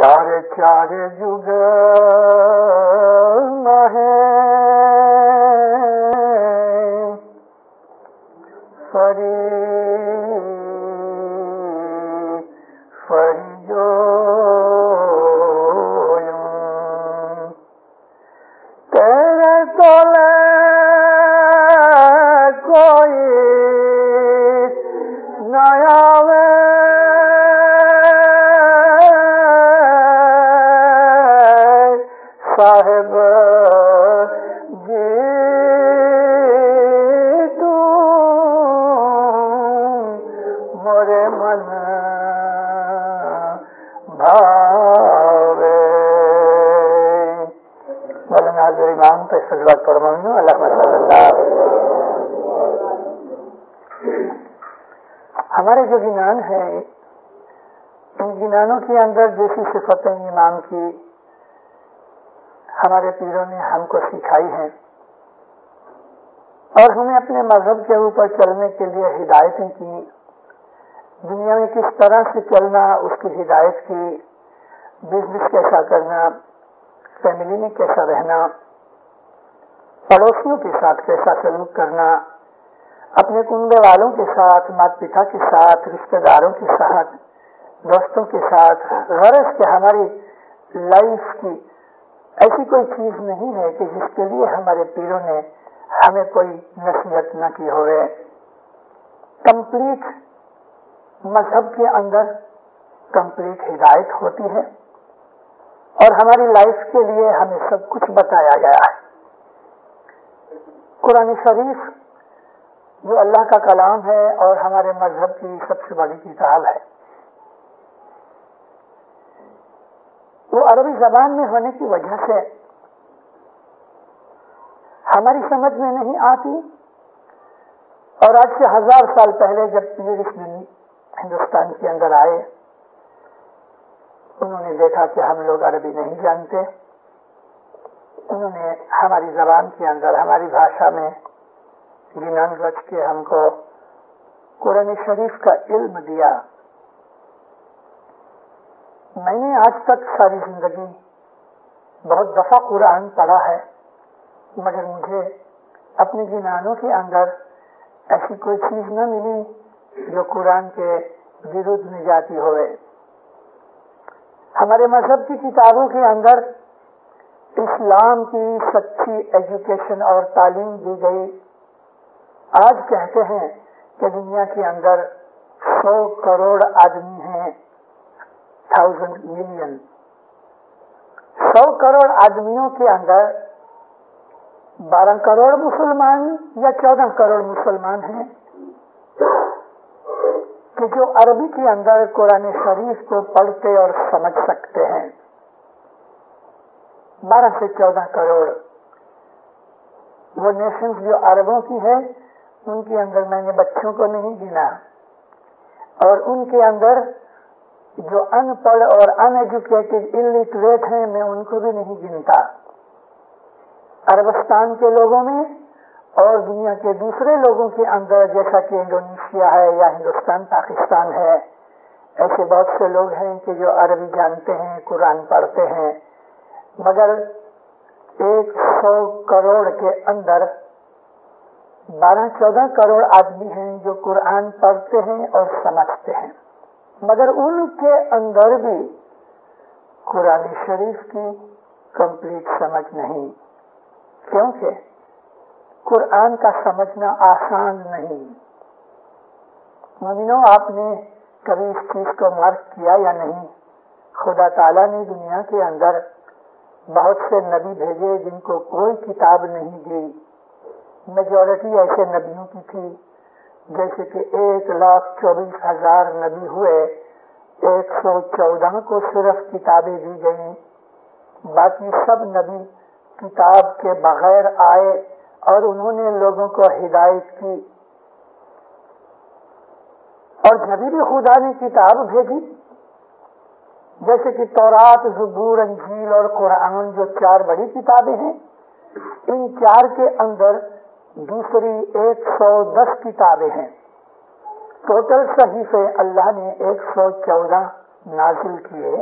چارے چارے جگ مہے فری فریو تیرے تولے کوئی نیا صاحب جی تو مورے من بھاوے مولانا حضرت امام پہ صلوات پڑھواؤں اللہم صلی اللہ. ہمارے جو گنان ہیں ان گنانوں کے اندر جیسی صفتیں امام کی ہمارے پیروں نے ہم کو سکھائی ہیں اور ہمیں اپنے مذہب کے اوپر چلنے کے لیے ہدایتیں کی. دنیا میں کس طرح سے چلنا اس کی ہدایت کی. بزنس کیسا کرنا, فیملی میں کیسا رہنا, پڑوسیوں کے ساتھ کیسا سلوک کرنا, اپنے کنبے والوں کے ساتھ, مات پتا کے ساتھ, رشتہ داروں کے ساتھ, دوستوں کے ساتھ. غرض کہ ہماری لائف کی ایسی کوئی چیز نہیں ہے کہ جس کے لیے ہمارے پیروں نے ہمیں کوئی نصیحت نہ کی ہوئے. کمپلیٹ مذہب کے اندر کمپلیٹ ہدایت ہوتی ہے اور ہماری لائف کے لیے ہمیں سب کچھ بتایا گیا ہے. قرآن شریف جو اللہ کا کلام ہے اور ہمارے مذہب کی سب سے بڑی کتاب ہے, وہ عربی زبان میں ہونے کی وجہ سے ہماری سمجھ میں نہیں آتی. اور آج سے 1000 سال پہلے جب پیر ہندوستان کے اندر آئے, انہوں نے دیکھا کہ ہم لوگ عربی نہیں جانتے. انہوں نے ہماری زبان کے اندر, ہماری بھاشا میں گنان رچ کے ہم کو قرآن شریف کا علم دیا. میں نے آج تک ساری زندگی بہت دفعہ قرآن پڑھا ہے, مگر مجھے اپنے گنانوں کے اندر ایسی کوئی چیز نہ ملی جو قرآن کے وروਧ میں جاتی ہوئے. ہمارے مذہب کی کتابوں کے اندر اسلام کی سچی ایجوکیشن اور تعلیم دی گئی. آج کہتے ہیں کہ دنیا کے اندر 100 کروڑ آدمی ہیں, 1000 ملین. 100 کروڑ آدمیوں کے اندر 12 کروڑ مسلمان یا 14 کروڑ مسلمان ہیں کہ جو عربی کے اندر قرآن شریف کو پڑھتے اور سمجھ سکتے ہیں. 12 سے 14 کروڑ. وہ نیشنز جو عربوں کی ہے ان کے اندر میں نے بچوں کو نہیں گنا, اور ان کے اندر جو ان پڑھ اور ان ایجوکیٹڈ الٹریٹ ہیں میں ان کو بھی نہیں گنتا. عربستان کے لوگوں میں اور دنیا کے دوسرے لوگوں کے اندر, جیسا کہ انڈونیشیا ہے یا ہندوستان پاکستان ہے, ایسے بہت سے لوگ ہیں کہ جو عربی جانتے ہیں, قرآن پڑھتے ہیں, مگر 100 کروڑ کے اندر 12-14 کروڑ آدمی ہیں جو قرآن پڑھتے ہیں اور سمجھتے ہیں, مگر ان کے اندر بھی قرآن شریف کی کمپلیٹ سمجھ نہیں. کیونکہ قرآن کا سمجھنا آسان نہیں. مومنوں, آپ نے کبھی اس چیز کو مارک کیا یا نہیں؟ خدا تعالیٰ نے دنیا کے اندر بہت سے نبی بھیجے جن کو کوئی کتاب نہیں دی. میجورٹی ایسے نبیوں کی تھی, جیسے کہ 1,24,000 نبی ہوئے, 114 کو صرف کتابیں دی گئیں. باقی سب نبی کتاب کے بغیر آئے اور انہوں نے لوگوں کو ہدایت کی. اور جب بھی خدا نے کتاب بھیجی, جیسے کہ تورات, زبور, انجیل اور قرآن جو 4 بڑی کتابیں ہیں, ان 4 کے اندر دوسری 110 کتابیں ہیں. ٹوٹل صحیفے اللہ نے 114 نازل کیے.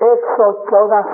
114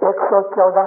114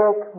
1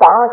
5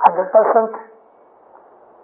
100%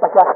50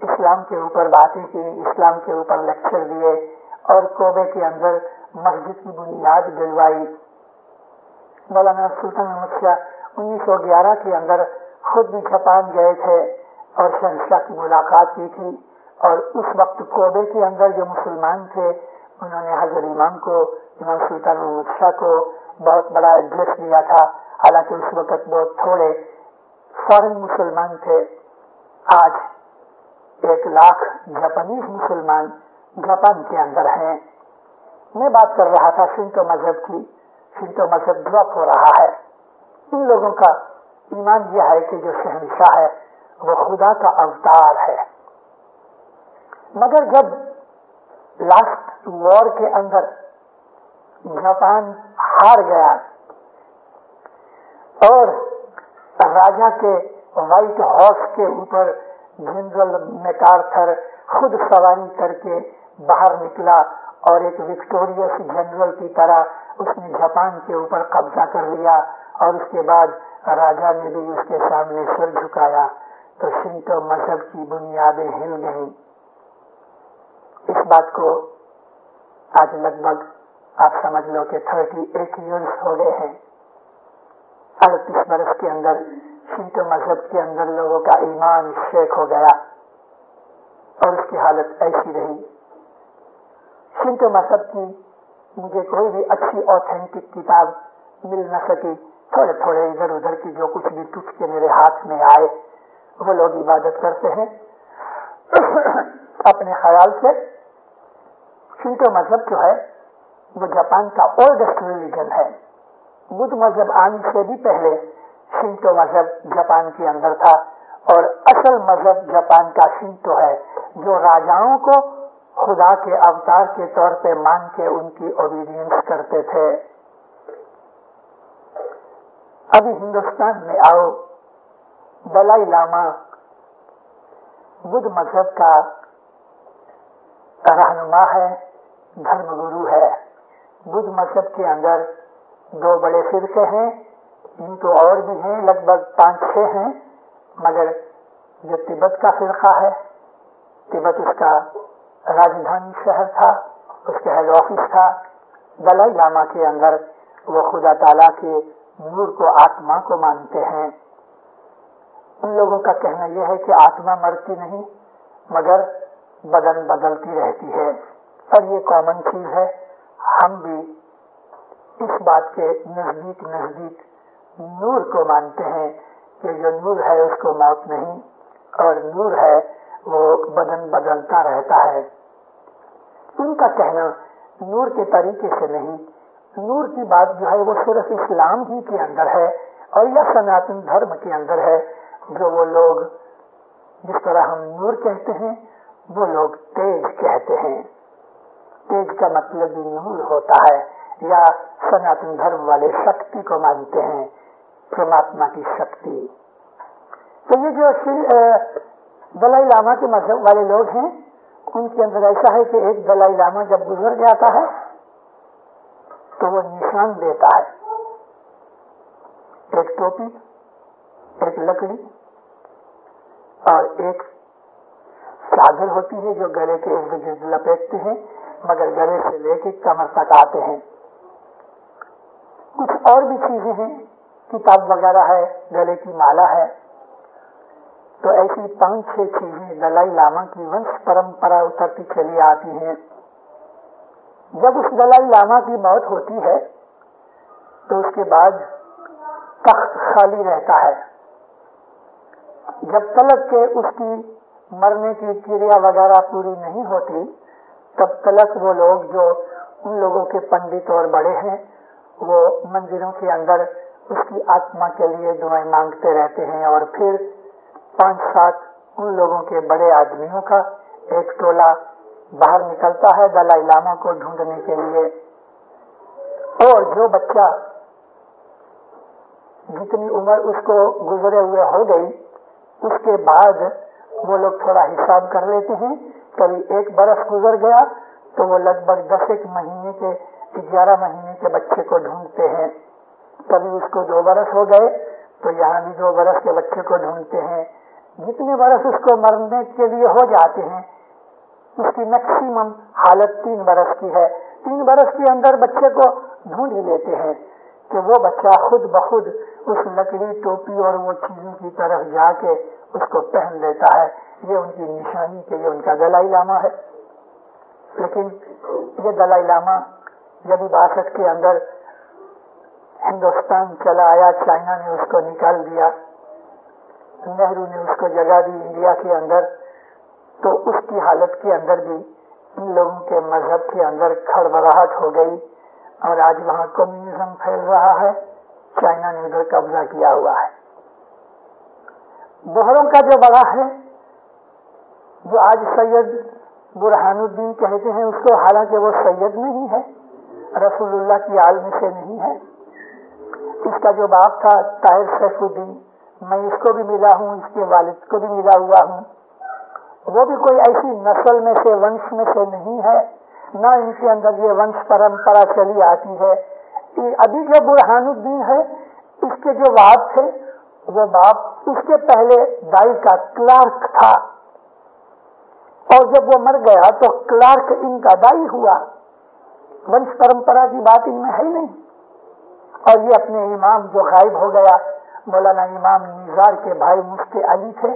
اسلام کے اوپر باتیں کی، اسلام کے اوپر لیکچر دیے اور کوبے کے اندر مسجد کی بنیاد ڈلوائی۔ مولانا سلطان احمد شاہ 1911 کے اندر خود بھی جاپان گئے تھے اور شہنشاہ کی ملاقات کی تھی، اور اس وقت کوبے کے اندر جو مسلمان تھے انہوں نے حضرت امام کو، امام سلطان احمد شاہ کو بہت بڑا ایڈریس دیا تھا، حالانکہ اس وقت بہت تھوڑے فارن مسلمان تھے۔ آج 1 لاکھ جاپانیز مسلمان جاپان کے اندر ہیں۔ میں بات کر رہا تھا شنتو مذہب کی۔ شنتو مذہب ڈراپ ہو رہا ہے۔ ان لوگوں کا ایمان یہ ہے کہ جو شہنشاہ ہے وہ خدا کا اوتار ہے، مگر جب لاسٹ وار کے اندر جاپان ہار گیا اور راجا کے وائٹ ہارس کے اوپر جنرل میکارتھر خود سواری کر کے باہر نکلا اور ایک وکٹوریس جنرل کی طرح اس نے جاپان کے اوپر قبضہ کر لیا، اور اس کے بعد راجا نے بھی اس کے سامنے سر جھکایا، تو شنتو مذہب کی بنیادیں ہل گئیں۔ اس بات کو آج لگ بھگ آپ سمجھ لو کہ 38 ایئرس ہو گئے ہیں۔ 38 برس کے اندر شنتو مذہب کے اندر لوگوں کا ایمان شیک ہو گیا اور اس کی حالت ایسی رہی۔ شنتو مذہب کی مجھے کوئی بھی اچھی اوتھینٹک کتاب مل نہ سکی، تھوڑے تھوڑے ادھر ادھر کی جو کچھ بھی ٹچ کے میرے ہاتھ میں آئے وہ لوگ عبادت کرتے ہیں اپنے خیال سے۔ شنتو مذہب جو ہے وہ جاپان کا اولڈسٹ ریلیجن ہے۔ بدھ مذہب آنے سے بھی پہلے شنتو مذہب جاپان کے اندر تھا، اور اصل مذہب جاپان کا شنتو ہے، جو راجاؤں کو خدا کے اوتار کے طور پہ مان کے ان کی اوبیڈینس کرتے تھے۔ ابھی ہندوستان میں آؤ، دلائی لاما بدھ مذہب کا رہنما ہے، دھرم گرو ہے۔ بدھ مذہب کے اندر 2 بڑے فرقے ہیں، ان تو اور بھی ہیں، لگ بھگ 5-6 ہیں، مگر جو تبت کا فرقہ ہے، تبت اس کا راجدھانی شہر تھا، اس کا ہیڈ آفس تھا۔ دلائی لاما کے اندر وہ خدا تعالیٰ کے نور کو، آتما کو مانتے ہیں۔ ان لوگوں کا کہنا یہ ہے کہ آتما مرتی نہیں مگر بدن بدلتی رہتی ہے، اور یہ کامن چیز ہے۔ ہم بھی اس بات کے نزدیک نور کو مانتے ہیں کہ جو نور ہے اس کو موت نہیں، اور نور ہے وہ بدن بدلتا رہتا ہے۔ ان کا کہنا نور کے طریقے سے نہیں، نور کی بات جو ہے وہ صرف اسلام ہی کے اندر ہے اور یا سناتن دھرم کے اندر ہے۔ جو وہ لوگ جس طرح ہم نور کہتے ہیں وہ لوگ تیج کہتے ہیں۔ تیج کا مطلب بھی نور ہوتا ہے، یا سناتن دھرم والے شکتی کو مانتے ہیں، پرماتما کی شکتی۔ تو یہ جو دلائی لاما کے مذہب والے لوگ ہیں ان کے اندر ایسا ہے کہ ایک دلائی لاما جب گزر جاتا ہے تو وہ نشان دیتا ہے، ایک ٹوپی، ایک لکڑی اور ایک چادر ہوتی ہے جو گلے کے ارد گرد لپیٹتے ہیں، مگر گلے سے لے کے کمر تک آتے ہیں۔ کچھ اور بھی چیزیں ہیں، کتاب وغیرہ ہے، گلے کی مالا ہے۔ تو ایسی 5-6 چیزیں دلائی لاما کی ونش پرمپرا اترتی چلی آتی ہیں۔ جب اس دلائی لاما کی موت ہوتی ہے تو اس کے بعد تخت خالی رہتا ہے، جب تلک کہ اس کی مرنے کی کریا وغیرہ پوری نہیں ہوتی تب تلک وہ لوگ جو ان لوگوں کے پنڈت اور بڑے ہیں وہ مندروں کے اندر اس کی آتما کے لیے دعائیں مانگتے رہتے ہیں، اور پھر 5-7 ان لوگوں کے بڑے آدمیوں کا ایک ٹولہ باہر نکلتا ہے دلائی لاما کو ڈھونڈنے کے لیے، اور جو بچہ جتنی عمر اس کو گزرے ہوئے ہو گئی اس کے بعد وہ لوگ تھوڑا حساب کر لیتے ہیں، کبھی 1 برس گزر گیا تو وہ لگ بھگ 10 مہینے کے 11 مہینے کے بچے کو ڈھونڈتے ہیں، کبھی اس کو 2 برس ہو گئے تو یہاں بھی 2 برس کے بچے کو ڈھونڈتے ہیں، جتنے برس اس کو مرنے کے لیے ہو جاتے ہیں اس کی میکسیمم حالت 3 برس کی ہے. 3 برس کے اندر بچے کو ڈھونڈ ہی لیتے ہیں کہ وہ بچہ خود بخود اس لکڑی ٹوپی اور وہ چیزوں کی طرف جا کے اس کو پہن لیتا ہے. یہ ان کی نشانی کہ یہ ان کا دلائی لاما ہے. لیکن یہ دلائی لاما جب 62 کے اندر ہندوستان چلا آیا، چائنا نے اس کو نکال دیا، نہرو نے اس کو جگہ دی انڈیا کے اندر، تو اس کی حالت کے اندر بھی ان لوگوں کے مذہب کے اندر کھڑبڑاہٹ ہو گئی اور آج وہاں کمیونزم پھیل رہا ہے. چائنا نے ادھر قبضہ کیا ہوا ہے. بہروں کا جو بڑا ہے جو آج سید برہان الدین کہتے ہیں اس کو، حالانکہ وہ سید نہیں ہے، رسول اللہ کی آل میں سے نہیں ہے. اس کا جو باپ تھا طاہر سیف الدین، میں اس کو بھی ملا ہوں، اس کے والد کو بھی ملا ہوا ہوں. وہ بھی کوئی ایسی نسل میں سے ونش میں سے نہیں ہے، نہ ان کے اندر یہ ونش پرمپرا چلی آتی ہے. ابھی جو برہان الدین ہے اس کے جو باپ تھے وہ باپ اس کے پہلے دائی کا کلارک تھا، اور جب وہ مر گیا تو کلارک ان کا دائی ہوا. ونش پرمپرا کی بات ان میں ہے ہی نہیں. اور یہ اپنے امام جو غائب ہو گیا، مولانا امام نزار کے بھائی مفتی علی تھے.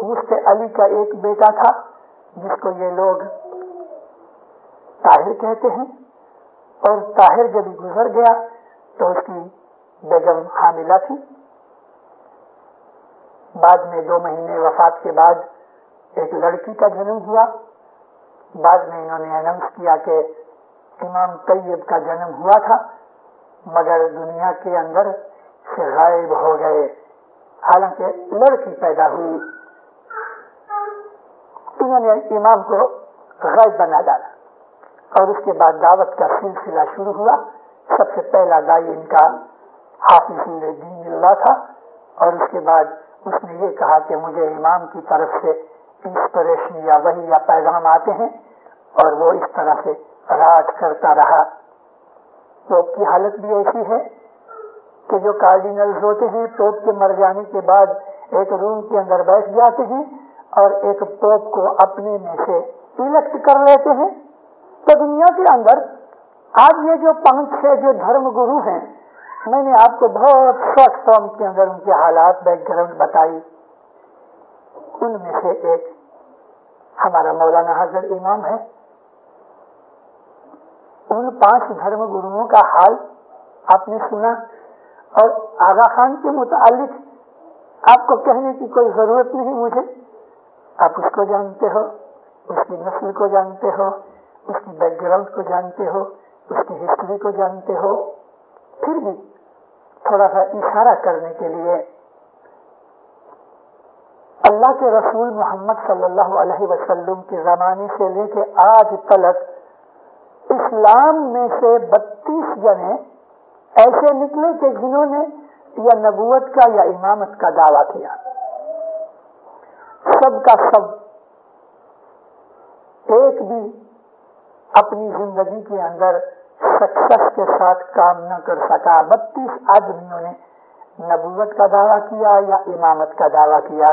مفتی علی کا ایک بیٹا تھا جس کو یہ لوگ طاہر کہتے ہیں، اور طاہر جب گزر گیا تو اس کی بیگم حاملہ تھی. بعد میں 2 مہینے وفات کے بعد ایک لڑکی کا جنم ہوا. بعد میں انہوں نے اناؤنس کیا کہ امام طیب کا جنم ہوا تھا، مگر دنیا کے اندر سے غائب ہو گئے، حالانکہ لڑکی پیدا ہوئی. انہوں نے امام کو غائب بنا ڈالا اور اس کے بعد دعوت کا سلسلہ شروع ہوا. سب سے پہلا دائی ان کا حافظ الدین اللہ تھا، اور اس کے بعد اس نے یہ کہا کہ مجھے امام کی طرف سے انسپریشن یا وحی یا پیغام آتے ہیں، اور وہ اس طرح سے راج کرتا رہا. پوپ کی حالت بھی ایسی ہے کہ جو کارڈینلز ہوتے ہیں پوپ کے مر جانے کے بعد ایک روم کے اندر بیٹھ جاتے ہیں اور ایک پوپ کو اپنے میں سے الیکٹ کر لیتے ہیں. تو دنیا کے اندر آج یہ جو 5-6 جو دھرم گرو ہیں، میں نے آپ کو بہت شارٹ فارم کے اندر ان کے حالات بیک گراؤنڈ بتائی. ان میں سے ایک ہمارا مولانا حضرت امام ہے. ان 5 دھرم گروؤں کا حال آپ نے سنا، اور آغا خان کے متعلق آپ کو کہنے کی کوئی ضرورت نہیں مجھے. آپ اس کو جانتے ہو، اس کی نسل کو جانتے ہو، اس کی بیک گراؤنڈ کو جانتے ہو، اس کی ہسٹری کو جانتے ہو. پھر بھی تھوڑا سا اشارہ کرنے کے لیے، اللہ کے رسول محمد صلی اللہ علیہ وسلم کے زمانے سے لے کے آج تلک اسلام میں سے 32 جنے ایسے نکلے کہ جنہوں نے یا نبوت کا یا امامت کا دعویٰ کیا. سب کا سب ایک بھی اپنی زندگی کے اندر سکسیس کے ساتھ کام نہ کر سکا. 32 آدمیوں نے نبوت کا دعویٰ کیا یا امامت کا دعویٰ کیا،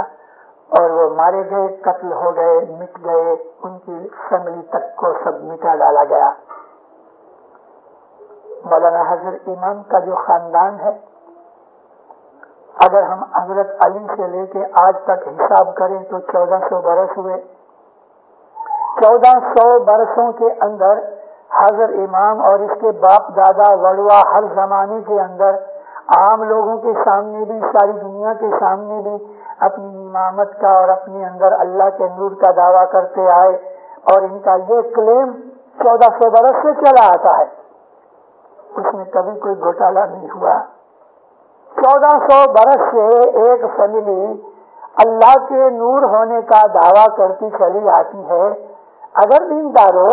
اور وہ مارے گئے، قتل ہو گئے، مٹ گئے. ان کی فیملی تک کو سب مٹا ڈالا گیا. مولانا حضرت امام کا جو خاندان ہے، اگر ہم حضرت علی سے لے کے آج تک حساب کریں تو 1400 برس ہوئے. 1400 برسوں کے اندر حضرت امام اور اس کے باپ دادا وڑوا ہر زمانے کے اندر عام لوگوں کے سامنے بھی، ساری دنیا کے سامنے بھی اپنی امامت کا اور اپنے اندر اللہ کے نور کا دعویٰ کرتے آئے. اور ان کا یہ کلیم 1400 برس سے چلا آتا ہے. اس میں کبھی کوئی گھوٹالا نہیں ہوا. 1400 برس سے ایک فیملی اللہ کے نور ہونے کا دعویٰ کرتی چلی آتی ہے. اگر دینداروں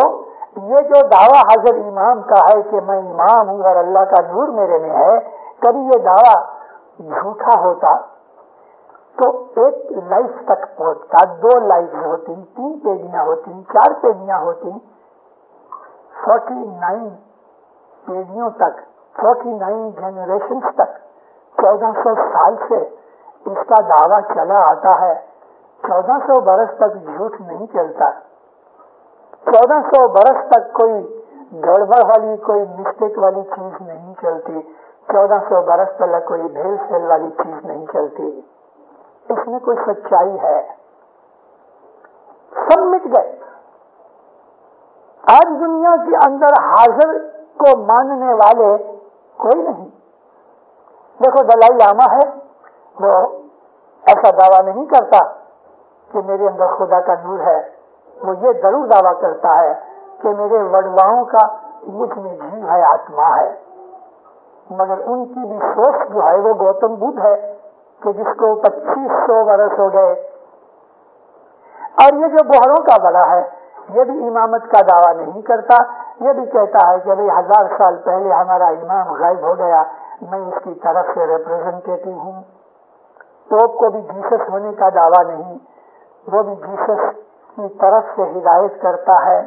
یہ جو دعویٰ حضرت امام کا ہے کہ میں امام ہوں اور اللہ کا نور میرے میں ہے، کبھی یہ دعویٰ جھوٹا ہوتا تو ایک لائف تک پہنچتا، 2 لائف ہوتی، 3 پیجیاں ہوتی، 4 پیجیاں ہوتی، 49 پیجیوں تک، 49 جنریشنز تک، 1400 سال سے اس کا دعویٰ چلا آتا ہے 1400 برس تک جھوٹ نہیں چلتا. 1400 برس تک کوئی گڑبڑ والی کوئی مسٹیک والی چیز نہیں چلتی. 1400 برس تک کوئی بھیل سیل والی چیز نہیں چلتی. اس میں کوئی سچائی ہے. سب مٹ گئے. آج دنیا کے اندر حاضر کو ماننے والے کوئی نہیں. دیکھو دلائی لاما ہے، وہ ایسا دعویٰ نہیں کرتا کہ میرے اندر خدا کا نور ہے. وہ یہ ضرور دعویٰ کرتا ہے کہ میرے وڈواؤں کا مجھ میں جیو ہے، آتما ہے. مگر ان کی بھی سوچ جو ہے وہ گوتم بدھ ہے کہ جس کو 2500 برس ہو گئے. اور یہ جو بہروں کا بڑا ہے یہ بھی امامت کا دعویٰ نہیں کرتا. یہ بھی کہتا ہے کہ 1000 سال پہلے ہمارا امام غائب ہو گیا، میں اس کی طرف سے ریپریزنٹیٹو ہوں. پوپ کو بھی جیسس ہونے کا دعویٰ نہیں، وہ بھی جیسس کی طرف سے ہدایت کرتا ہے.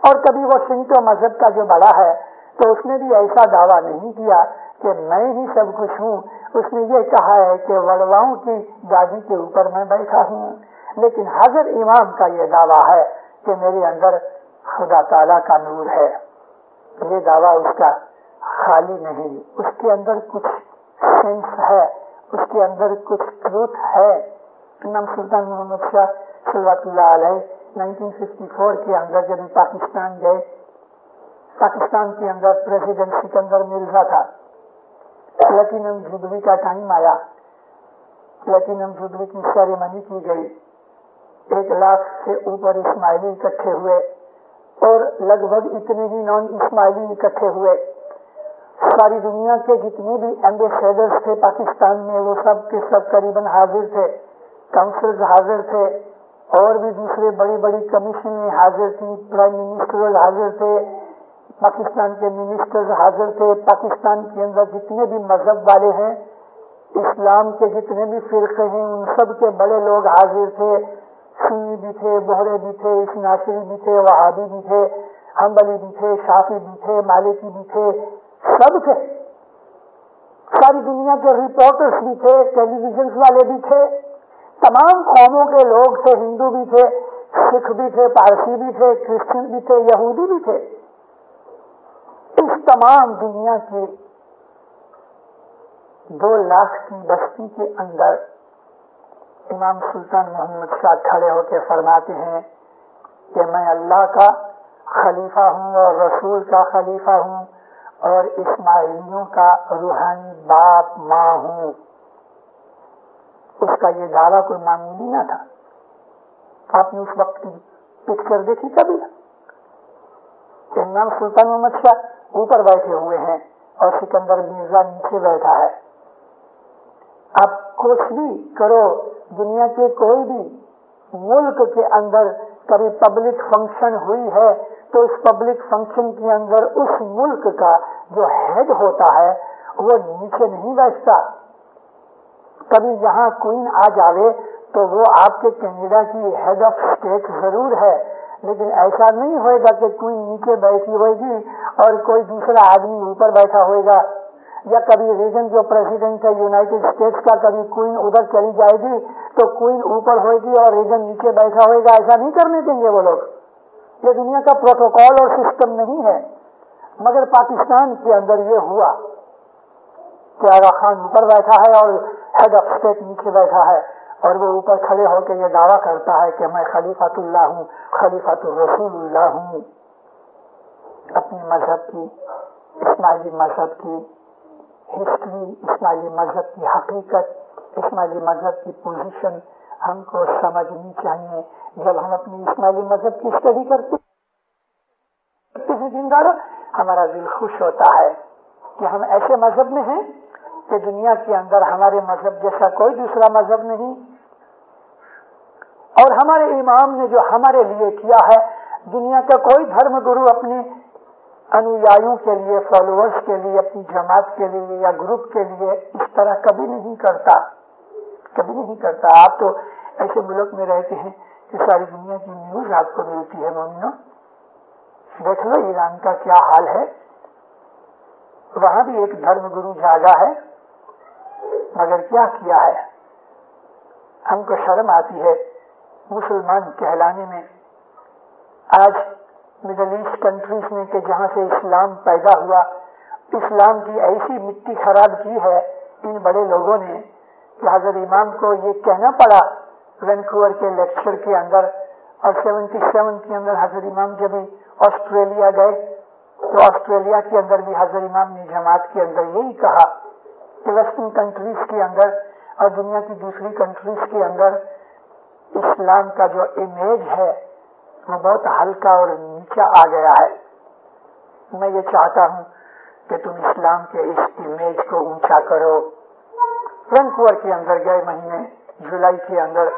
اور کبھی وہ شنتو مذہب کا جو بڑا ہے تو اس نے بھی ایسا دعویٰ نہیں کیا کہ میں ہی سب کچھ ہوں. اس نے یہ کہا ہے کہ وڑواؤں کی گادی کے اوپر میں بیٹھا ہوں. لیکن حضرت امام کا یہ دعویٰ ہے کہ میرے اندر خدا تعالیٰ کا نور ہے. یہ دعویٰ اس کا خالی نہیں، اس کے اندر کچھ سینس ہے، اس کے اندر کچھ ٹروتھ ہے. امام سلطان محمد شاہ صلوات اللہ علیہ 1954 کے اندر جب پاکستان گئے، پاکستان کے اندر پریزیڈنٹ سکندر مرزا تھا. پلیٹینم جوبلی کا ٹائم آیا، پلیٹینم جوبلی کی سیریمنی کی گئی. 1 لاکھ سے اوپر اسماعیلی اکٹھے ہوئے اور لگ بھگ اتنے ہی نان اسماعیلی اکٹھے ہوئے. ساری دنیا کے جتنے بھی ایمبیسیڈرز تھے پاکستان میں وہ سب کے سب قریباً حاضر تھے. کاؤنسلز حاضر تھے اور بھی دوسرے بڑی بڑی کمیشنیں حاضر تھیں. پرائم منسٹر حاضر تھے، پاکستان کے منسٹرز حاضر تھے. پاکستان کے اندر جتنے بھی مذہب والے ہیں، اسلام کے جتنے بھی فرقے ہیں، ان سب کے بڑے لوگ حاضر تھے. سنی بھی تھے، بہرے بھی تھے، اسناشری بھی تھے، وہابی بھی تھے، حنبلی بھی تھے، شافی بھی تھے، مالکی بھی تھے، سب تھے. ساری دنیا کے رپورٹرز بھی تھے، ٹیلی ویژن والے بھی تھے، تمام قوموں کے لوگ تھے. ہندو بھی تھے، سکھ بھی تھے، پارسی بھی تھے، کرسچن بھی تھے، یہودی بھی تھے. اس تمام دنیا کی 2 لاکھ کی بستی کے اندر امام سلطان محمد شاہ کھڑے ہو کے فرماتے ہیں کہ میں اللہ کا خلیفہ ہوں اور رسول کا خلیفہ ہوں اور اسماعیلیوں کا روحانی باپ ماں ہوں. اس کا یہ دعویٰ کوئی معمولی نہ تھا. آپ نے اس وقت کی پکچر دیکھی کبھی؟ امام سلطان محمد شاہ اوپر بیٹھے ہوئے ہیں اور سکندر مرزا نیچے بیٹھا ہے. آپ کچھ بھی کرو، دنیا کے کوئی بھی ملک کے اندر کبھی پبلک فنکشن ہوئی ہے تو اس پبلک فنکشن کے اندر اس ملک کا جو ہیڈ ہوتا ہے وہ نیچے نہیں بیٹھتا. کبھی یہاں کوئین آ جاوے تو وہ آپ کے کینیڈا کی ہیڈ آف اسٹیٹ ضرور ہے، لیکن ایسا نہیں ہوئے گا کہ کوئی نیچے بیٹھی ہوئے گی اور کوئی دوسرا آدمی اوپر بیٹھا ہوئے گا. یا کبھی ریگن جو پریزیڈنٹ ہے یونائٹڈ اسٹیٹس کا، کبھی کوئین ادھر چلی جائے گی تو کوئین اوپر ہوئے گی اور ریگن نیچے بیٹھا ہوئے گا. ایسا نہیں کرنے دیں گے وہ لوگ. یہ دنیا کا پروٹوکول اور سسٹم نہیں ہے. مگر پاکستان کے اندر یہ ہوا کہ آغا خان اوپر بیٹھا ہے اور ہیڈ آف اسٹیٹ نیچے بیٹھا ہے اور وہ اوپر کھڑے ہو کے یہ دعویٰ کرتا ہے کہ میں خلیفۃ اللہ ہوں، خلیفۃ الرسول اللہ ہوں. اپنے مذہب کی، اسماعیلی مذہب کی ہسٹری، اسماعیلی مذہب کی حقیقت، اسماعیلی مذہب کی پوزیشن ہم کو سمجھنی چاہیے. جب ہم اپنی اسماعیلی مذہب کی اسٹڈی کرتے ہیں دینداروں، ہمارا دل خوش ہوتا ہے کہ ہم ایسے مذہب میں ہیں کہ دنیا کے اندر ہمارے مذہب جیسا کوئی دوسرا مذہب نہیں. اور ہمارے امام نے جو ہمارے لیے کیا ہے، دنیا کا کوئی دھرم گرو اپنے انویایوں کے لیے، فالوورز کے لیے، اپنی جماعت کے لیے یا گروپ کے لیے اس طرح کبھی نہیں کرتا، کبھی نہیں کرتا. آپ تو ایسے ملک میں رہتے ہیں کہ ساری دنیا کی نیوز آپ کو ملتی ہے. مومنوں، دیکھ لو ایران کا کیا حال ہے. وہاں بھی ایک دھرم گرو جاگا ہے، مگر کیا کیا ہے؟ ہم کو شرم آتی ہے مسلمان کہلانے میں. آج مڈل ایسٹ کنٹریز میں کہ جہاں سے اسلام پیدا ہوا, اسلام کی ایسی مٹی خراب کی ہے ان بڑے لوگوں نے کہ حضرت امام کو یہ کہنا پڑا وینکوور کے لیکچر کے اندر, اور 77 کے اندر حضرت امام جب آسٹریلیا گئے تو آسٹریلیا کے اندر بھی حضرت امام نے جماعت کے اندر یہی کہا کہ ویسٹرن کنٹریز کے اندر اور دنیا کی دوسری کنٹریز کے اندر اسلام کا جو امیج ہے وہ بہت ہلکا اور نیچا آ گیا ہے. میں یہ چاہتا ہوں کہ تم اسلام کے اس امیج کو اونچا کرو. وینکوور کے اندر گئے مہینے جولائی کے اندر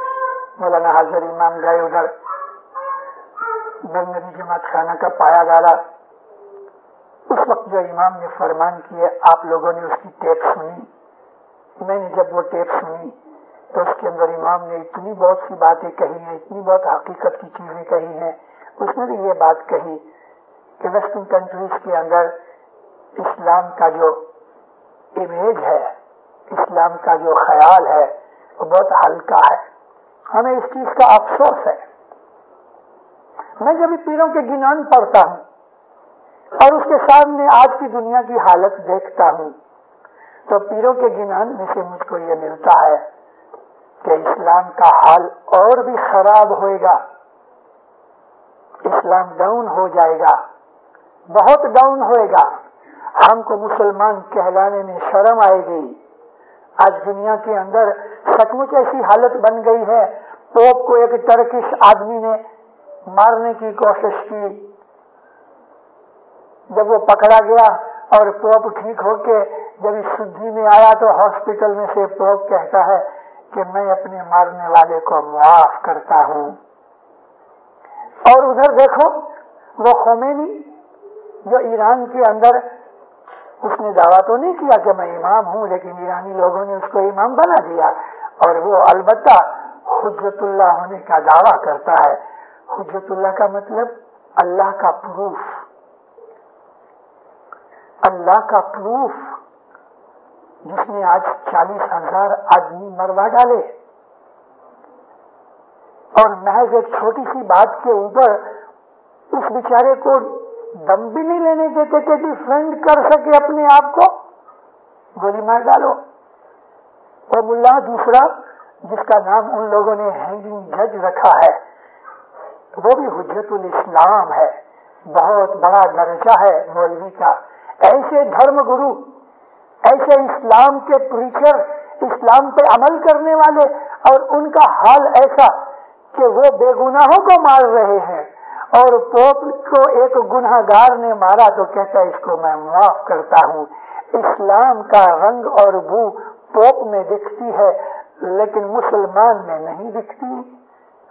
مولانا حضرت امام گئے ادھر, برنری جماعت خانہ کا پایا ڈالا. اس وقت جو امام نے فرمان کیے آپ لوگوں نے اس کی ٹیپ سنی. میں نے جب وہ ٹیپ سنی تو اس کے اندر امام نے اتنی بہت سی باتیں کہی ہیں, اتنی بہت حقیقت کی چیزیں کہی ہیں. اس نے بھی یہ بات کہی کہ ویسٹرن کنٹریز کے اندر اسلام کا جو امیج ہے, اسلام کا جو خیال ہے وہ بہت ہلکا ہے. ہمیں اس چیز کا افسوس ہے. میں جب پیروں کے گنان پڑھتا ہوں اور اس کے سامنے آج کی دنیا کی حالت دیکھتا ہوں تو پیروں کے گنان میں سے مجھ کو یہ ملتا ہے کہ اسلام کا حال اور بھی خراب ہوئے گا. اسلام ڈاؤن ہو جائے گا, بہت ڈاؤن ہوئے گا. ہم کو مسلمان کہلانے میں شرم آئے گی. آج دنیا کے اندر سچ مچ ایسی حالت بن گئی ہے. پوپ کو ایک ٹرکش آدمی نے مارنے کی کوشش کی. جب وہ پکڑا گیا اور پوپ ٹھیک ہو کے جب اس شدھی میں آیا تو ہاسپٹل میں سے پوپ کہتا ہے کہ میں اپنے مارنے والے کو معاف کرتا ہوں. اور ادھر دیکھو وہ خمینی جو ایران کے اندر, اس نے دعویٰ تو نہیں کیا کہ میں امام ہوں, لیکن ایرانی لوگوں نے اس کو امام بنا دیا اور وہ البتہ حجت اللہ ہونے کا دعویٰ کرتا ہے. حجت اللہ کا مطلب اللہ کا پروف, اللہ کا پروف, جس نے آج 40,000 آدمی مروا ڈالے اور محض ایک چھوٹی سی بات کے اوپر اس بیچارے کو دم بھی نہیں لینے دیتے کہ ڈیفینڈ کر سکے اپنے آپ کو, گولی مار ڈالو. اور ملا دوسرا جس کا نام ان لوگوں نے ہینگنگ جج رکھا ہے وہ بھی حجت الاسلام ہے, بہت بڑا درجہ ہے مولوی کا. ایسے دھرم گرو, ایسے اسلام کے پریچر, اسلام پہ عمل کرنے والے, اور ان کا حال ایسا کہ وہ بے گناہوں کو مار رہے ہیں اور پوپ کو ایک گناہ گار نے مارا تو کہتا ہے اس کو میں معاف کرتا ہوں. اسلام کا رنگ اور بو پوپ میں دکھتی ہے لیکن مسلمان میں نہیں دکھتی.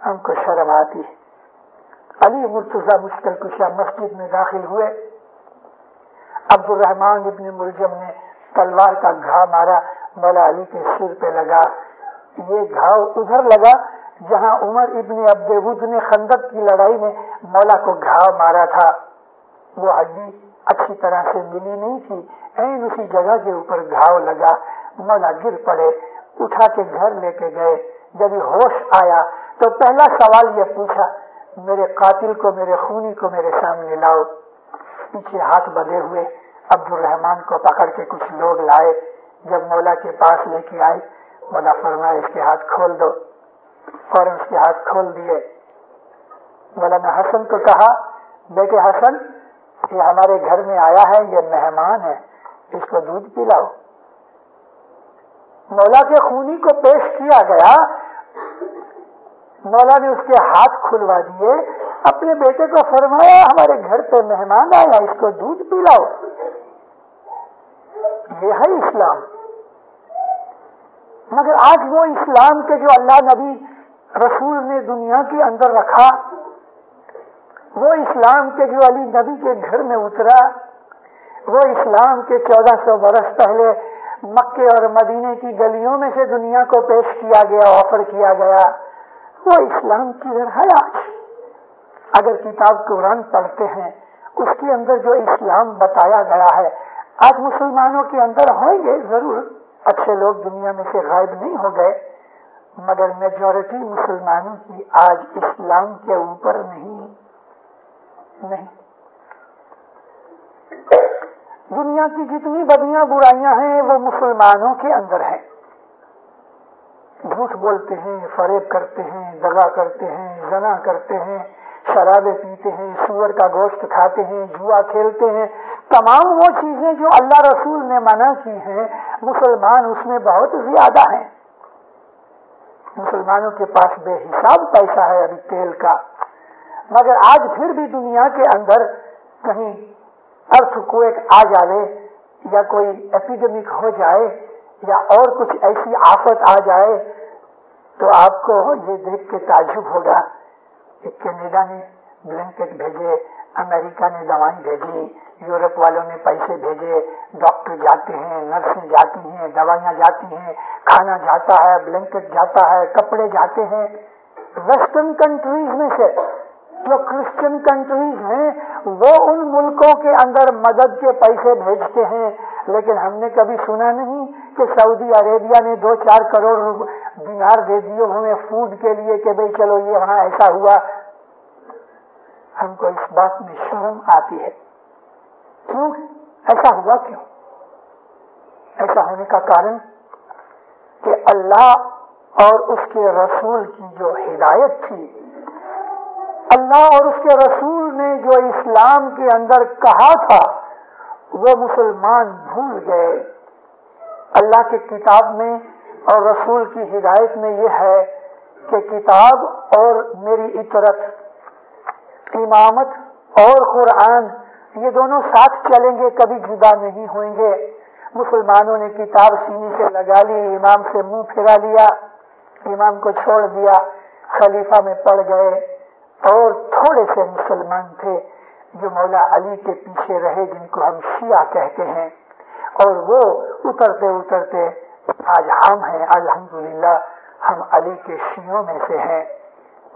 ہم کو شرم آتی. علی مرتضی مشکل کشا مسجد میں داخل ہوئے. عبد الرحمان ابن ملجم نے تلوار کا گھاؤ مارا, مولا علی کے سر پہ لگا. یہ گھاؤ ادھر لگا جہاں عمر ابن عبد ود نے خندق کی لڑائی میں مولا کو گھاؤ مارا تھا. وہ ہڈی اچھی طرح سے ملی نہیں تھی, این اسی جگہ کے اوپر گھاؤ لگا. مولا گر پڑے, اٹھا کے گھر لے کے گئے. جب ہوش آیا تو پہلا سوال یہ پوچھا, میرے قاتل کو, میرے خونی کو میرے سامنے لاؤ. پیچھے ہاتھ بدے ہوئے عبد الرحمان کو پکڑ کے کچھ لوگ لائے. جب مولا کے پاس لے کے آئے, مولا فرمایا اس کے ہاتھ کھول دو. فوراً اس کے ہاتھ کھول دیے. مولانا حسن کو کہا, بیٹے حسن یہ ہمارے گھر میں آیا ہے, یہ مہمان ہے, اس کو دودھ پلاؤ. مولا کے خونی کو پیش کیا گیا, مولا نے اس کے ہاتھ کھلوا دیے. اپنے بیٹے کو فرمایا ہمارے گھر پہ مہمان آیا, اس کو دودھ پلاؤ. یہ ہے اسلام. مگر آج وہ اسلام کے جو اللہ نبی رسول نے دنیا کے اندر رکھا, وہ اسلام کے جو علی نبی کے گھر میں اترا, وہ اسلام کے 1400 برس پہلے مکے اور مدینے کی گلیوں میں سے دنیا کو پیش کیا گیا, آفر کیا گیا, وہ اسلام کی ہے آج. اگر کتاب قرآن پڑھتے ہیں اس کے اندر جو اسلام بتایا گیا ہے, آج مسلمانوں کے اندر ہوں گے ضرور, اچھے لوگ دنیا میں سے غائب نہیں ہو گئے, مگر میجورٹی مسلمانوں کی آج اسلام کے اوپر نہیں. دنیا کی جتنی بدیاں برائیاں ہیں وہ مسلمانوں کے اندر ہیں. جھوٹ بولتے ہیں، فریب کرتے ہیں، دغا کرتے ہیں، زنا کرتے ہیں، شرابیں پیتے ہیں، سور کا گوشت کھاتے ہیں، جوا کھیلتے ہیں. تمام وہ چیزیں جو اللہ رسول نے منع کی ہیں، مسلمان اس میں بہت زیادہ ہیں. مسلمانوں کے پاس بے حساب پیسہ ہے ابھی تیل کا، مگر آج پھر بھی دنیا کے اندر کہیں ارتھ کویک آ جائے یا کوئی ایپیڈیمک ہو جائے یا اور کچھ ایسی آفت آ جائے تو آپ کو یہ دیکھ کے تعجب ہوگا کہ کینیڈا نے بلینکٹ بھیجے، امریکہ نے دوائیں بھیجی، یورپ والوں نے پیسے بھیجے، ڈاکٹر جاتے ہیں، نرسیں جاتی ہیں، دوائیاں جاتی ہیں، کھانا جاتا ہے، بلینکٹ جاتا ہے، کپڑے جاتے ہیں. ویسٹرن کنٹریز میں سے جو کرسچن کنٹریز ہیں وہ ان ملکوں کے اندر مدد کے پیسے بھیجتے ہیں، لیکن ہم نے کبھی سنا نہیں کہ سعودی عربیہ نے 2-4 کروڑ دینار دے دیے ہمیں فوڈ کے لیے کہ بھئی چلو یہ وہاں ایسا ہوا. ہم کو اس بات میں شرم آتی ہے. کیوں ایسا ہوا؟ کیوں ایسا ہونے کا کارن کہ اللہ اور اس کے رسول کی جو ہدایت تھی، اللہ اور اس کے رسول نے جو اسلام کے اندر کہا تھا وہ مسلمان بھول گئے. اللہ کی کتاب میں اور رسول کی ہدایت میں یہ ہے کہ کتاب اور میری اطاعت، امامت اور قرآن یہ دونوں ساتھ چلیں گے، کبھی جدا نہیں ہوئیں گے. مسلمانوں نے کتاب سینے سے لگا لی، امام سے منہ پھیرا لیا، امام کو چھوڑ دیا، خلیفہ میں پڑ گئے. اور تھوڑے سے مسلمان تھے جو مولا علی کے پیچھے رہے، جن کو ہم شیعہ کہتے ہیں، اور وہ اترتے اترتے آج ہم ہیں. الحمدللہ ہم علی کے شیعوں میں سے ہیں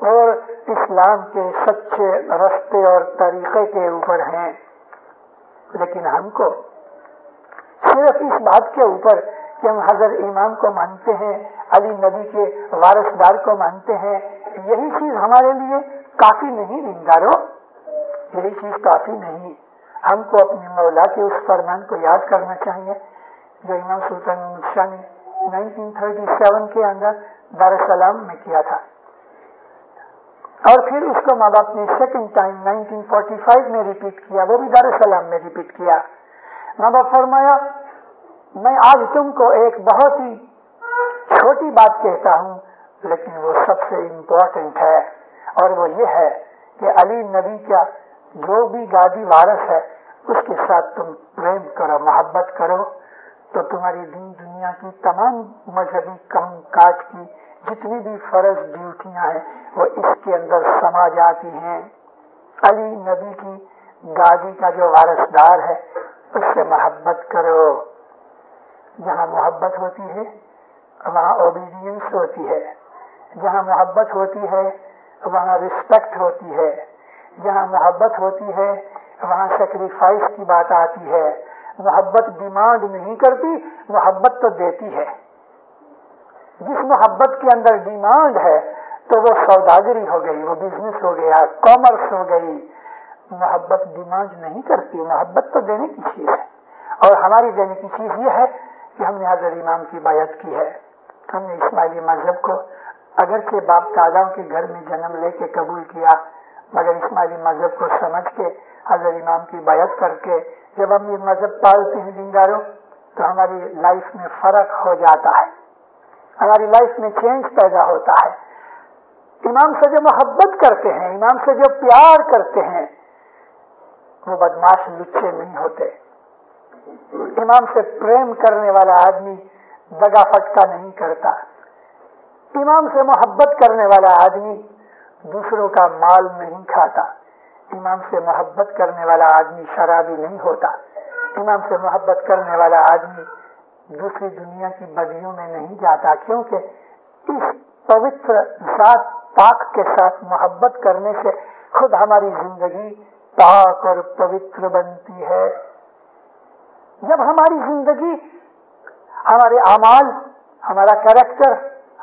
اور اسلام کے سچے رستے اور طریقے کے اوپر ہیں. لیکن ہم کو صرف اس بات کے اوپر کہ ہم حضرت امام کو مانتے ہیں، علی نبی کے وارثدار کو مانتے ہیں، یہی چیز ہمارے لیے کافی نہیں. دیندارو، یہی چیز کافی نہیں. ہم کو اپنے مولا کے اس فرمان کو یاد کرنا چاہیے جو امام سلطان محمود شاہ نے 1937 کے اندر دارالسلام میں کیا تھا، اور پھر اس کو ماں باپ نے سیکنڈ ٹائم 1945 میں ریپیٹ کیا، وہ بھی دارالسلام میں ریپیٹ کیا. ماں باپ فرمایا میں آج تم کو ایک بہت ہی چھوٹی بات کہتا ہوں لیکن وہ سب سے امپورٹنٹ ہے، اور وہ یہ ہے کہ علی نبی کا جو بھی گادی وارث ہے اس کے ساتھ تم پریم کرو، محبت کرو، تو تمہاری دین دنیا کی تمام مذہبی کام کاج کی جتنی بھی فرض ڈیوٹیاں ہیں وہ اس کے اندر سما جاتی ہیں. علی نبی کی گادی کا جو وارثدار ہے اس سے محبت کرو. جہاں محبت ہوتی ہے وہاں اوبیڈینس ہوتی ہے، جہاں محبت ہوتی ہے وہاں رسپیکٹ ہوتی ہے، جہاں محبت ہوتی ہے وہاں سیکریفائس کی بات آتی ہے. محبت ڈیمانڈ نہیں کرتی، محبت تو دیتی ہے. جس محبت کے اندر ڈیمانڈ ہے تو وہ سوداگری ہو گئی، وہ بزنس ہو گیا، کامرس ہو گئی. محبت ڈیمانڈ نہیں کرتی، محبت تو دینے کی چیز ہے. اور ہماری دینے کی چیز یہ ہے کہ ہم نے حضرت امام کی بیعت کی ہے. ہم نے اسماعیلی مذہب کو اگرچہ باپ داداؤں کے گھر میں جنم لے کے قبول کیا، مگر اسماعیلی مذہب کو سمجھ کے حضرت امام کی بیعت کر کے جب ہم یہ مذہب پالتے ہیں دینداروں تو ہماری لائف میں فرق ہو جاتا ہے، ہماری لائف میں چینج پیدا ہوتا ہے. امام سے جو محبت کرتے ہیں، امام سے جو پیار کرتے ہیں وہ بدماش لچے نہیں ہوتے. امام سے پریم کرنے والا آدمی دگا فٹکا نہیں کرتا. امام سے محبت کرنے والا آدمی دوسروں کا مال نہیں کھاتا. امام سے محبت کرنے والا آدمی شرابی نہیں ہوتا. امام سے محبت کرنے والا آدمی دوسری دنیا کی بدیوں میں نہیں جاتا، کیونکہ اس پوتر ذات پاک کے ساتھ محبت کرنے سے خود ہماری زندگی پاک اور پوتر بنتی ہے. جب ہماری زندگی، ہمارے اعمال، ہمارا کریکٹر،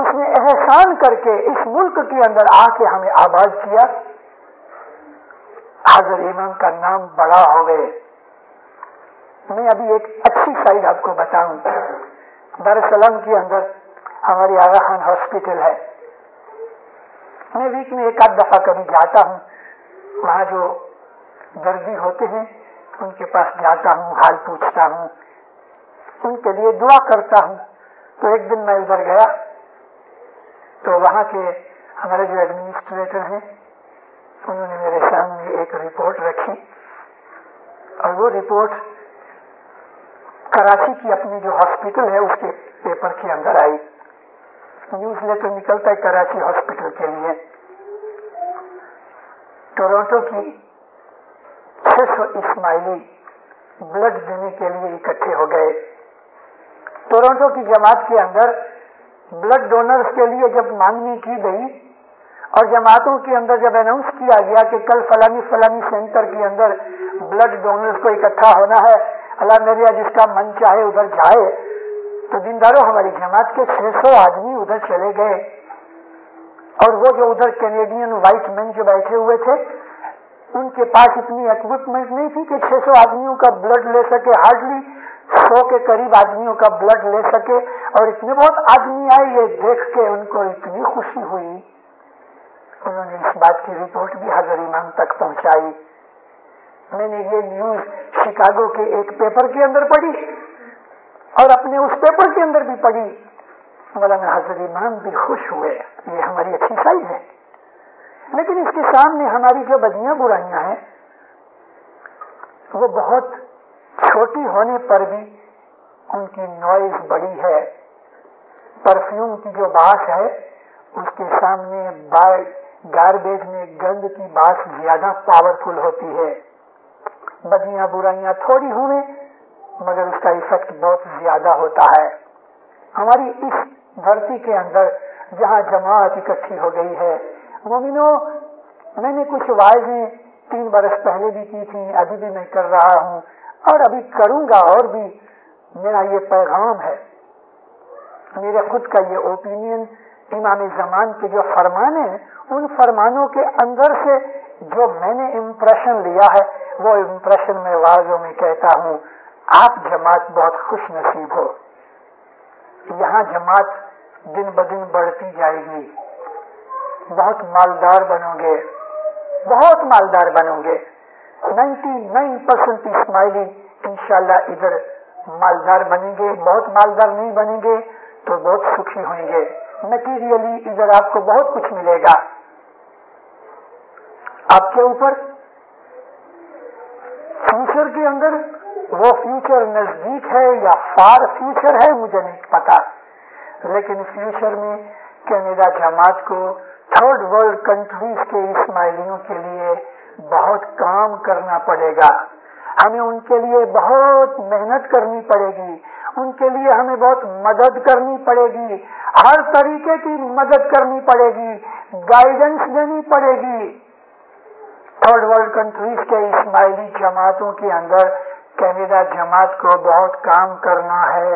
اس نے احسان کر کے اس ملک کے اندر آ کے ہمیں آباد کیا. حضرت امام کا نام بڑا ہو گئے. میں ابھی ایک اچھی سائڈ آپ کو بتاؤں. دارالسلام کے اندر ہماری آغا خان ہاسپٹل ہے. میں ویک میں ایک آدھ دفعہ کبھی جاتا ہوں. وہاں جو دردی ہوتے ہیں ان کے پاس جاتا ہوں, حال پوچھتا ہوں, ان کے لیے دعا کرتا ہوں. تو ایک دن میں ادھر گیا تو وہاں کے ہمارے جو ایڈمنسٹریٹر ہیں انہوں نے میرے سامنے ایک رپورٹ رکھی, اور وہ رپورٹ کراچی کی اپنی جو ہاسپٹل ہے اس کے پیپر کے اندر آئی. نیوز لیٹر نکلتا ہے کراچی ہاسپٹل کے لیے. ٹورنٹو کی 600 اسماعیلی بلڈ دینے کے لیے اکٹھے ہو گئے. ٹورنٹو کی جماعت کے اندر بلڈ ڈونرز کے لیے جب مانگنی کی گئی اور جماعتوں کے اندر جب اناؤنس کیا گیا کہ کل فلانی فلانی سینٹر کے اندر بلڈ ڈونرز کو اکٹھا ہونا ہے, اللہ میرا جس کا من چاہے ادھر جائے, تو دینداروں ہماری جماعت کے 600 آدمی ادھر چلے گئے. اور وہ جو ادھر کینیڈین وائٹ مین جو بیٹھے ہوئے تھے ان کے پاس اتنی اکوپمنٹ نہیں تھی کہ 600 آدمیوں کا بلڈ لے سکے. ہارڈلی 100 کے قریب آدمیوں کا بلڈ لے سکے. اور اتنے بہت آدمی آئے, یہ دیکھ کے ان کو اتنی خوشی ہوئی. انہوں نے اس بات کی رپورٹ بھی حضرت امام تک پہنچائی. میں نے یہ نیوز شکاگو کے ایک پیپر کے اندر پڑھی اور اپنے اس پیپر کے اندر بھی پڑھی. مولانا حضرت امام بھی خوش ہوئے. یہ ہماری اچھی سائز ہے. لیکن اس کے سامنے ہماری جو بدیاں برائیاں ہیں وہ بہت چھوٹی ہونے پر بھی ان کی نوائز بڑی ہے. پرفیوم کی جو باس ہے اس کے سامنے گاربیج میں گند کی باس زیادہ پاورفل ہوتی ہے. بدیاں برائیاں تھوڑی ہوئیں مگر اس کا ایفیکٹ بہت زیادہ ہوتا ہے. ہماری اس دھرتی کے اندر جہاں جماعت اکٹھی ہو گئی ہے, مومنوں, میں نے کچھ وعظیں 3 برس پہلے بھی کی تھی, ابھی بھی میں کر رہا ہوں اور ابھی کروں گا. اور بھی میرا یہ پیغام ہے, میرے خود کا یہ اوپینین, امام زمان کے جو فرمان ہیں ان فرمانوں کے اندر سے جو میں نے امپریشن لیا ہے وہ امپریشن میں واضح میں کہتا ہوں. آپ جماعت بہت خوش نصیب ہو. یہاں جماعت دن بدن بڑھتی جائے گی. بہت مالدار بنو گے, بہت مالدار بنو گے. 99% اسماعیلی انشاءاللہ ادھر مالدار بنیں گے. بہت مالدار نہیں بنیں گے تو بہت سکھی ہوئیں گے. میٹیریلی ادھر آپ کو بہت کچھ ملے گا. آپ کے اوپر فیوچر کے اندر, وہ فیوچر نزدیک ہے یا فار فیوچر ہے مجھے نہیں پتا, لیکن فیوچر میں کینیڈا جماعت کو تھرڈ ورلڈ کنٹریز کے اسماعیلیوں کے لیے بہت کام کرنا پڑے گا. ہمیں ان کے لیے بہت محنت کرنی پڑے گی. ان کے لیے ہمیں بہت مدد کرنی پڑے گی. ہر طریقے کی مدد کرنی پڑے گی, گائیڈنس دینی پڑے گی. تھرڈ ورلڈ کنٹریز کے اسماعیلی جماعتوں کے اندر کینیڈا جماعت کو بہت کام کرنا ہے.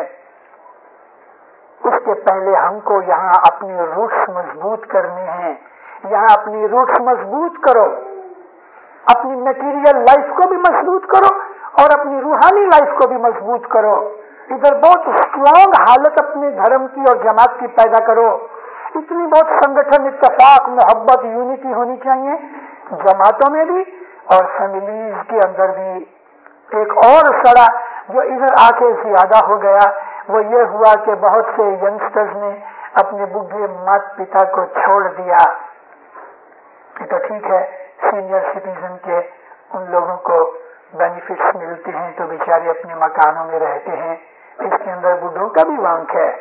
اس کے پہلے ہم کو یہاں اپنی روٹس مضبوط کرنے ہیں. یہاں اپنی روٹس مضبوط کرو, اپنی میٹیریل لائف کو بھی مضبوط کرو اور اپنی روحانی لائف کو بھی مضبوط کرو. ادھر بہت اسٹرانگ حالت اپنے دھرم کی اور جماعت کی پیدا کرو. اتنی بہت سنگٹھن, اتفاق, محبت, یونٹی ہونی چاہیے جماعتوں میں بھی اور فیملیز کے اندر بھی. ایک اور سڑا جو ادھر آ کے زیادہ ہو گیا وہ یہ ہوا کہ بہت سے ینگسٹرز نے اپنے بوڑھے مات پتا کو چھوڑ دیا. تو ٹھیک ہے, سینئر سٹیزن کے ان لوگوں کو بینیفٹس ملتے ہیں تو بیچارے اپنے مکانوں میں رہتے ہیں. اس کے اندر بوڑھوں کا بھی وانک ہے.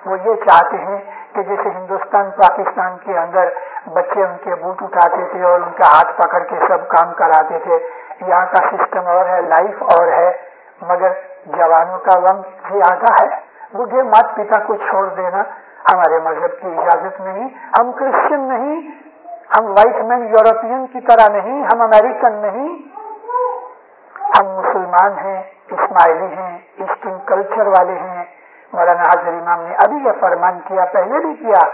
وہ یہ چاہتے ہیں کہ جیسے ہندوستان پاکستان کے اندر بچے ان کے بوٹ اٹھاتے تھے اور ان کا ہاتھ پکڑ کے سب کام کراتے تھے, یہاں کا سسٹم اور ہے, لائف اور ہے, مگر جوانوں کا وقت زیادہ ہے. بوڑھے مات پتا کو چھوڑ دینا ہمارے مذہب کی اجازت نہیں. ہم کرسچن نہیں, ہم وائٹ مین یورپین کی طرح نہیں, ہم امریکن نہیں, ہم مسلمان ہیں, اسماعیلی ہیں, ایسٹرن کلچر والے ہیں. مولانا حضرت امام نے ابھی یہ فرمان کیا، پہلے بھی کیا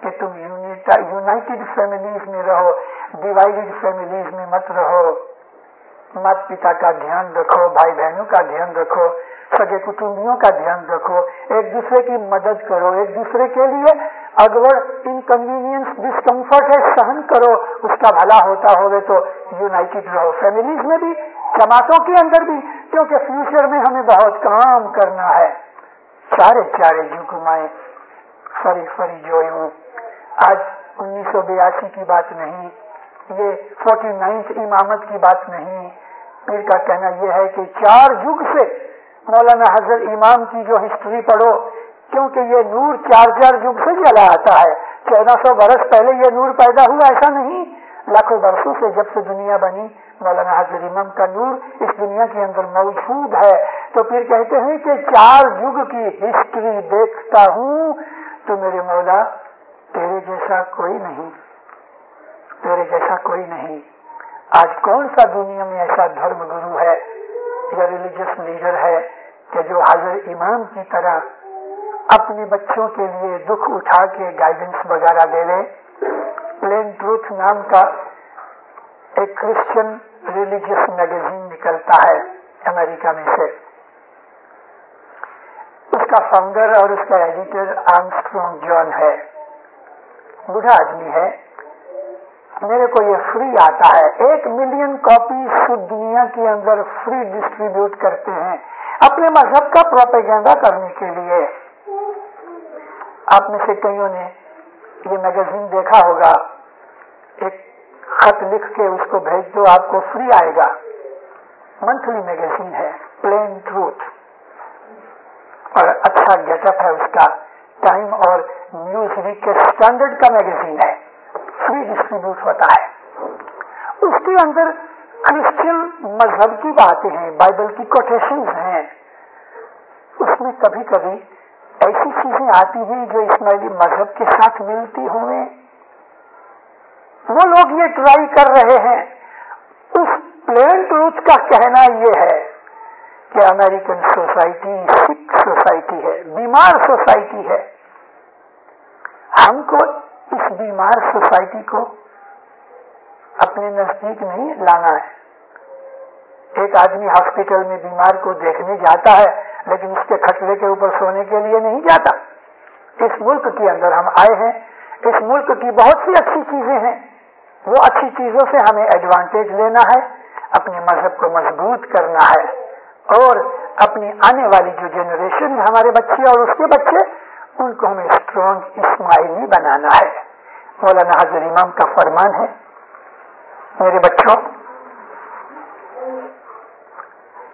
کہ تم یونائٹڈ فیملیز میں رہو، ڈیوائڈڈ فیملیز میں مت رہو، مات پتا کا دھیان رکھو، بھائی بہنوں کا دھیان رکھو، سگے کٹمبیوں کا دھیان رکھو، ایک دوسرے کی مدد کرو، ایک دوسرے کے لیے اگر انکنوینئنس ڈسکمفرٹ ہے سہن کرو، اس کا بھلا ہوتا ہوئے تو یونائٹڈ رہو، فیملیز میں بھی، جماعتوں کے اندر بھی، کیونکہ فیوچر میں ہمیں بہت کام کرنا ہے۔ چارے چارے جھکمائیں فری فری جویوں، آج 1982 کی بات نہیں، یہ 49 امامت کی بات نہیں، پیر کا کہنا یہ ہے کہ 4 یگ سے مولانا حضرت امام کی جو ہسٹری پڑھو، کیونکہ یہ نور 4 یگ سے چلا آتا ہے، 1400 برس پہلے یہ نور پیدا ہوا ایسا نہیں، لاکھوں برسوں سے جب سے دنیا بنی مولانا حضرت امام کا نور اس دنیا کے اندر موجود ہے۔ تو پھر کہتے ہیں کہ 4 یگ کی ہسٹری دیکھتا ہوں تو میرے مولا تیرے جیسا کوئی نہیں، تیرے جیسا کوئی نہیں۔ آج کون سا دنیا میں ایسا دھرم گرو ہے یا ریلیجس لیڈر ہے کہ جو حضرت امام کی طرح اپنے بچوں کے لیے دکھ اٹھا کے گائیڈنس وغیرہ دے لے؟ پلین ٹروتھ نام کا ایک کرسچن ریلیجس میگزین نکلتا ہے امریکہ میں سے، اس کا فاؤنڈر اور اس کا ایڈیٹر آرمسٹرانگ جان ہے، بوڑھا آدمی ہے، میرے کو یہ فری آتا ہے، 1 ملین کاپیز دنیا کے اندر فری ڈسٹریبیوٹ کرتے ہیں اپنے مذہب کا پروپیگنڈا کرنے کے لیے۔ آپ میں سے کئیوں نے یہ میگزین دیکھا ہوگا، ایک خط لکھ کے اس کو بھیج دو، آپ کو فری آئے گا، منتھلی میگزین ہے، پلین ٹروتھ، اور اچھا گیٹ اپ ہے اس کا، ٹائم اور نیوز ویک کے اسٹینڈرڈ کا میگزین ہے، فری ڈسٹریبیوٹ ہوتا ہے۔ اس کے اندر کرسچن مذہب کی باتیں ہیں، بائبل کی کوٹیشنز ہیں، اس میں کبھی کبھی ایسی چیزیں آتی ہیں جو اسماعیلی مذہب کے ساتھ ملتی ہوئیں، وہ لوگ یہ ٹرائی کر رہے ہیں۔ اس پلین ٹروتھ کا کہنا یہ ہے کہ امریکن سوسائٹی سک سوسائٹی ہے، بیمار سوسائٹی ہے، ہم کو اس بیمار سوسائٹی کو اپنے نزدیک نہیں لانا ہے۔ ایک آدمی ہاسپٹل میں بیمار کو دیکھنے جاتا ہے لیکن اس کے کھٹڑے کے اوپر سونے کے لیے نہیں جاتا۔ اس ملک کے اندر ہم آئے ہیں، اس ملک کی بہت سی اچھی چیزیں ہیں، وہ اچھی چیزوں سے ہمیں ایڈوانٹیج لینا ہے، اپنے مذہب کو مضبوط کرنا ہے، اور اپنی آنے والی جو جنریشن ہمارے بچے اور اس کے بچے، ان کو ہمیں اسٹرانگ اسماعیلی بنانا ہے۔ مولانا حضرت امام کا فرمان ہے، میرے بچوں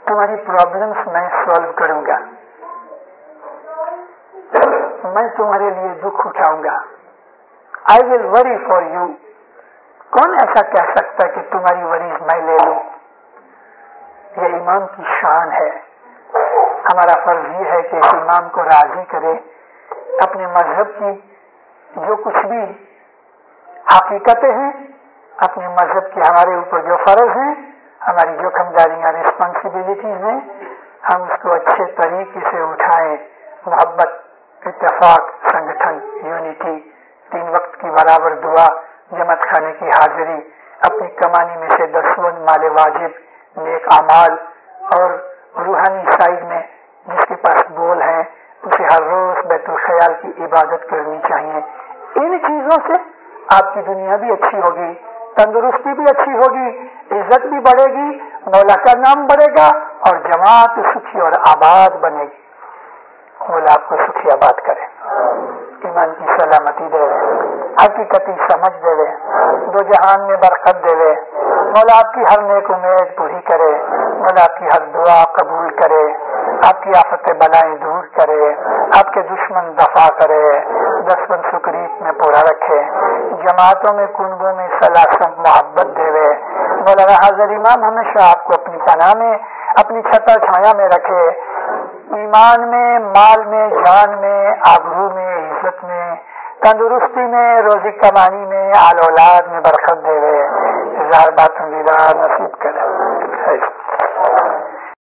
تمہاری پرابلمس میں سالو کروں گا، میں تمہارے لیے دکھ اٹھاؤں گا، آئی ول وری فار یو۔ کون ایسا کہہ سکتا کہ تمہاری وریز میں لے لوں؟ یہ امام کی شان ہے۔ ہمارا فرض یہ ہے کہ اس امام کو راضی کرے، اپنے مذہب کی جو کچھ بھی حقیقتیں ہیں، اپنے مذہب کے ہمارے اوپر جو فرض ہیں، ہماری جو ذمہ ریسپانسبلٹیز ہیں، ہم اس کو اچھے طریقے سے اٹھائیں۔ محبت، اتفاق، سنگٹھن، یونٹی، 3 وقت کی برابر دعا، جماعت خانے کی حاضری، اپنی کمانی میں سے 10 مال واجب، نیک اعمال، اور روحانی سائڈ میں جس کے پاس بول ہے اسے ہر روز بیت الخیال کی عبادت کرنی چاہیے۔ ان چیزوں سے آپ کی دنیا بھی اچھی ہوگی، تندرستی بھی اچھی ہوگی، عزت بھی بڑھے گی، مولا کا نام بڑھے گا، اور جماعت سکھی اور آباد بنے گی۔ مولا آپ کو سکھی آباد کرے، ایمان کی سلامتی دے، حقیقتی سمجھ دے، دو جہان میں برکت دے، مولا آپ کی ہر نیک امید پوری کرے، مولا آپ کی ہر دعا قبول کرے، آپ کی آفت بلائیں دور کرے، آپ کے دشمن دفاع کرے، 10 سکریت میں پورا رکھے، جماعتوں میں کنبوں میں سلاسم محبت دے۔ مولانا حضرت امام ہمیشہ آپ کو اپنی پناہ میں، اپنی چھتر چھایا میں رکھے، ایمان میں، مال میں، جان میں، آبرو میں، عزت میں، تندرستی میں، روزی کمانی میں، آل اولاد میں برکت دے، ہزار باتوں نصیب کرے۔